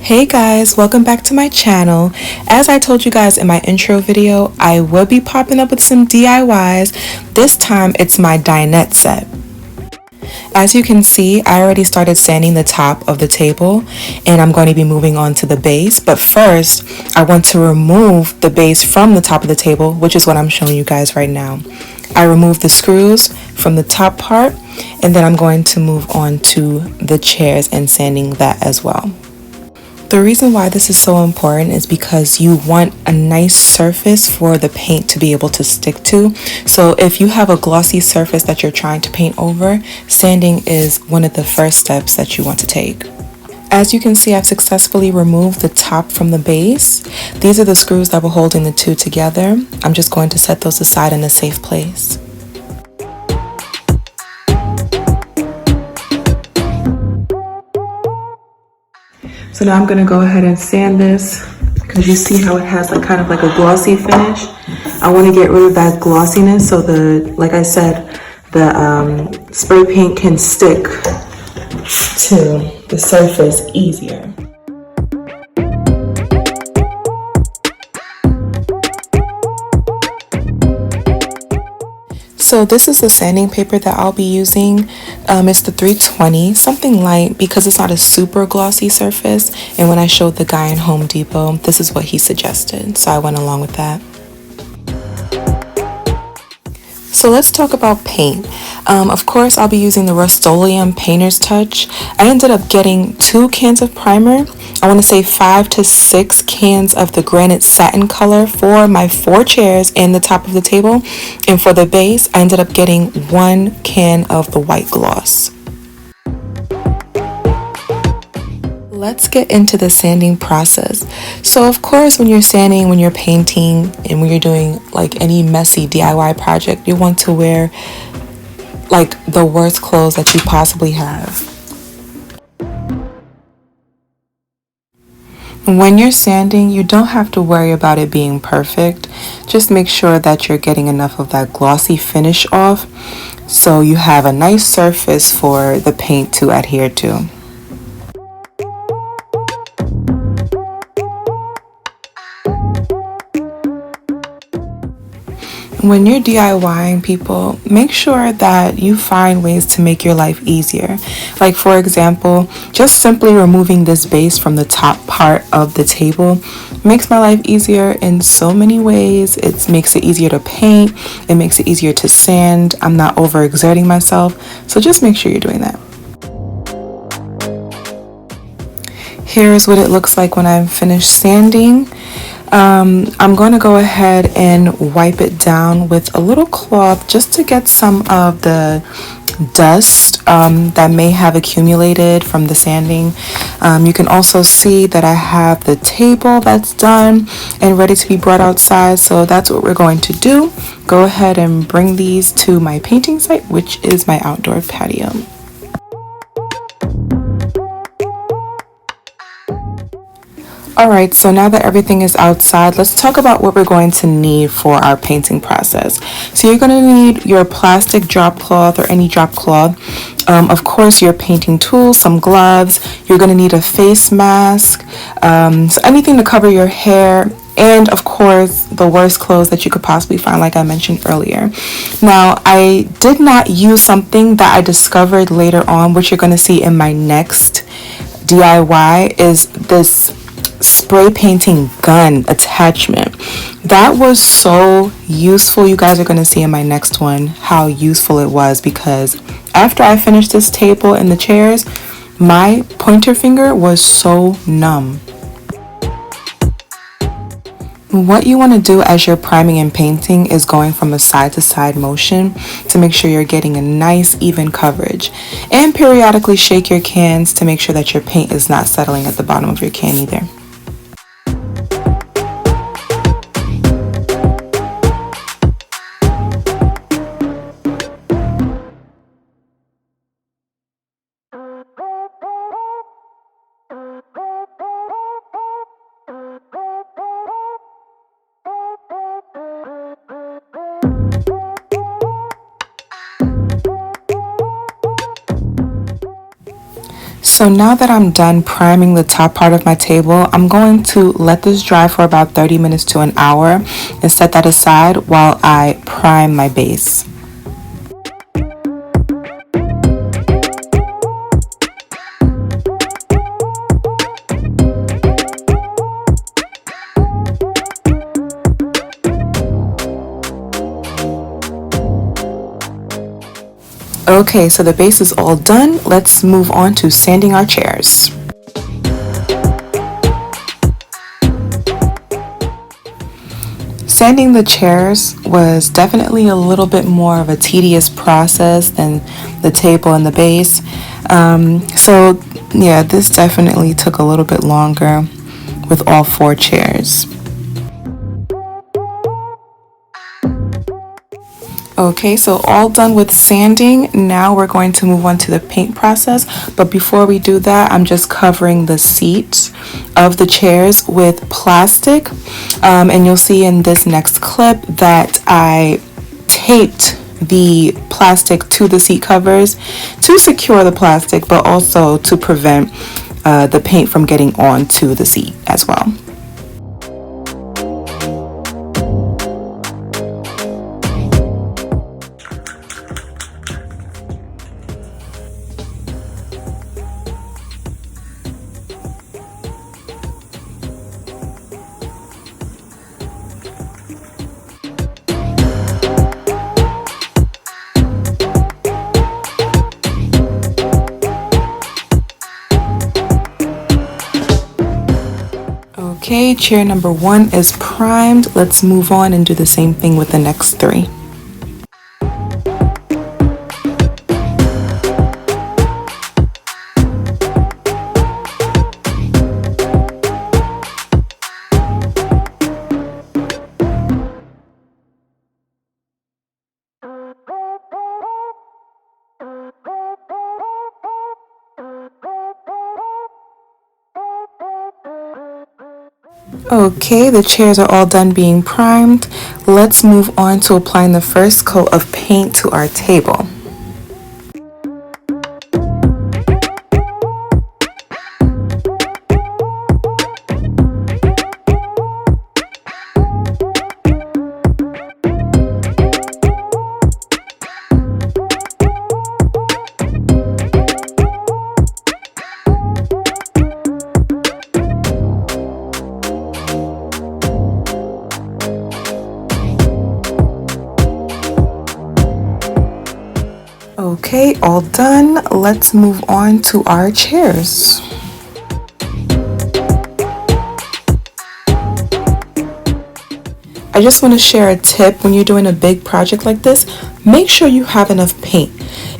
Hey guys, welcome back to my channel. As I told you guys in my intro video, I will be popping up with some DIYs. This time it's my dinette set. As you can see, I already started sanding the top of the table and I'm going to be moving on to the base. But first, I want to remove the base from the top of the table, which is what I'm showing you guys right now. I removed the screws from the top part and then I'm going to move on to the chairs and sanding that as well. The reason why this is so important is because you want a nice surface for the paint to be able to stick to. So if you have a glossy surface that you're trying to paint over, sanding is one of the first steps that you want to take. As you can see, I've successfully removed the top from the base. These are the screws that were holding the two together. I'm just going to set those aside in a safe place. So now I'm going to go ahead and sand this because you see how it has kind of like a glossy finish. I want to get rid of that glossiness so like I said, the spray paint can stick to the surface easier. So this is the sanding paper that I'll be using. It's the 320, something light because it's not a super glossy surface. And when I showed the guy in Home Depot, this is what he suggested. So I went along with that. So let's talk about paint. Of course, I'll be using the Rust-Oleum Painter's Touch. I ended up getting 2 cans of primer. I want to say 5 to 6 cans of the granite satin color for my 4 chairs and the top of the table. And for the base, I ended up getting 1 can of the white gloss. Let's get into the sanding process. So of course, when you're sanding, when you're painting, and when you're doing like any messy DIY project, you want to wear like the worst clothes that you possibly have. When you're sanding, you don't have to worry about it being perfect. Just make sure that you're getting enough of that glossy finish off so you have a nice surface for the paint to adhere to. When you're DIYing, people, make sure that you find ways to make your life easier. Like for example, just simply removing this base from the top part of the table makes my life easier in so many ways. It makes it easier to paint. It makes it easier to sand. I'm not overexerting myself. So just make sure you're doing that. Here's what it looks like when I'm finished sanding. I'm going to go ahead and wipe it down with a little cloth just to get some of the dust that may have accumulated from the sanding. You can also see that I have the table that's done and ready to be brought outside. So that's what we're going to do. Go ahead and bring these to my painting site, which is my outdoor patio. Alright, so now that everything is outside, let's talk about what we're going to need for our painting process. So you're going to need your plastic drop cloth or any drop cloth. Of course, your painting tools, some gloves. You're going to need a face mask, so anything to cover your hair. And of course, the worst clothes that you could possibly find, like I mentioned earlier. Now, I did not use something that I discovered later on, which you're going to see in my next DIY, is this spray painting gun attachment. That was so useful. You guys are going to see in my next one how useful it was, because after I finished this table and the chairs, my pointer finger was so numb. What you want to do as you're priming and painting is going from a side to side motion to make sure you're getting a nice even coverage, and periodically shake your cans to make sure that your paint is not settling at the bottom of your can either. So now that I'm done priming the top part of my table, I'm going to let this dry for about 30 minutes to an hour and set that aside while I prime my base. Okay, so the base is all done. Let's move on to sanding our chairs. Sanding the chairs was definitely a little bit more of a tedious process than the table and the base. So yeah, this definitely took a little bit longer with all 4 chairs. Okay, so all done with sanding. Now we're going to move on to the paint process. But before we do that, I'm just covering the seats of the chairs with plastic. And you'll see in this next clip that I taped the plastic to the seat covers to secure the plastic, but also to prevent the paint from getting onto the seat as well. Okay, chair number 1 is primed. Let's move on and do the same thing with the next 3. Okay, the chairs are all done being primed. Let's move on to applying the first coat of paint to our table. Okay, all done. Let's move on to our chairs. I just want to share a tip when you're doing a big project like this. Make sure you have enough paint.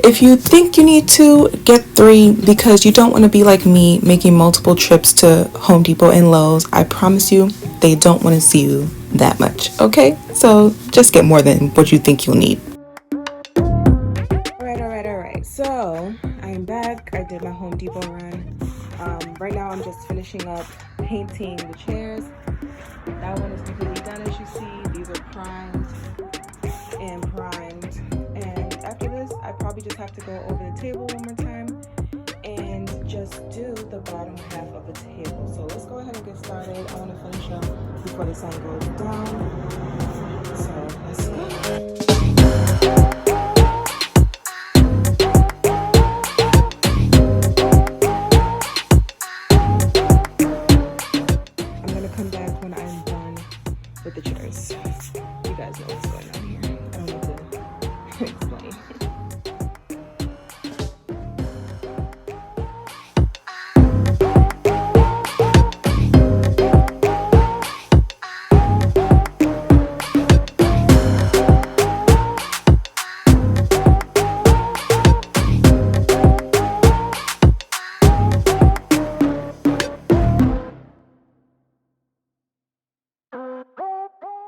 If you think you need to, get 3 because you don't want to be like me making multiple trips to Home Depot and Lowe's. I promise you, they don't want to see you that much, okay? So just get more than what you think you'll need. Alright, so I am back. I did my Home Depot run. Right now I'm just finishing up painting the chairs. That one is completely done, as you see. These are primed and primed. And after this, I probably just have to go over the table one more time and just do the bottom half of the table. So let's go ahead and get started. I want to finish up before the sun goes down. So let's go. With the chairs. You guys know what's going on here. I don't need to explain.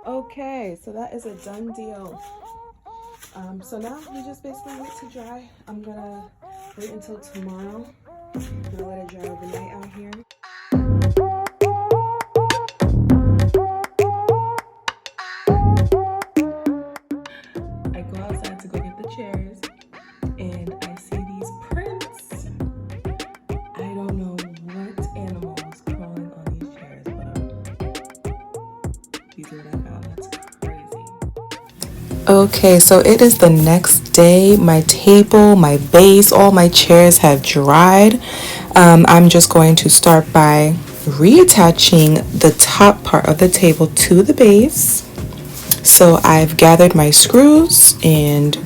Okay, so that is a done deal. So now we just basically wait to dry. I'm gonna wait until tomorrow. I'm gonna let it dry overnight out here. I go outside to go get the chairs and I see these prints. I Okay, so it is the next day. My table, my base, all my chairs have dried. I'm just going to start by reattaching the top part of the table to the base. So I've gathered my screws and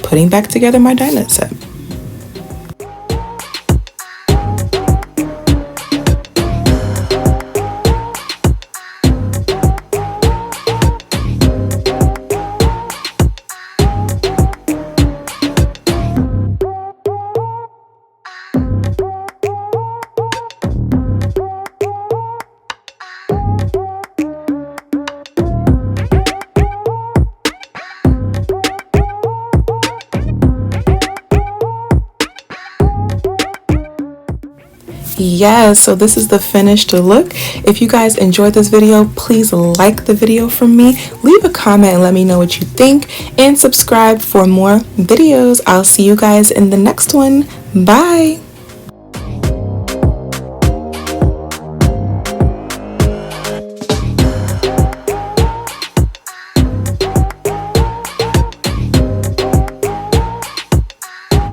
putting back together my dinette set. Yes, so this is the finished look. If you guys enjoyed this video, please like the video from me, leave a comment and let me know what you think, and subscribe for more videos. I'll see you guys in the next one. Bye.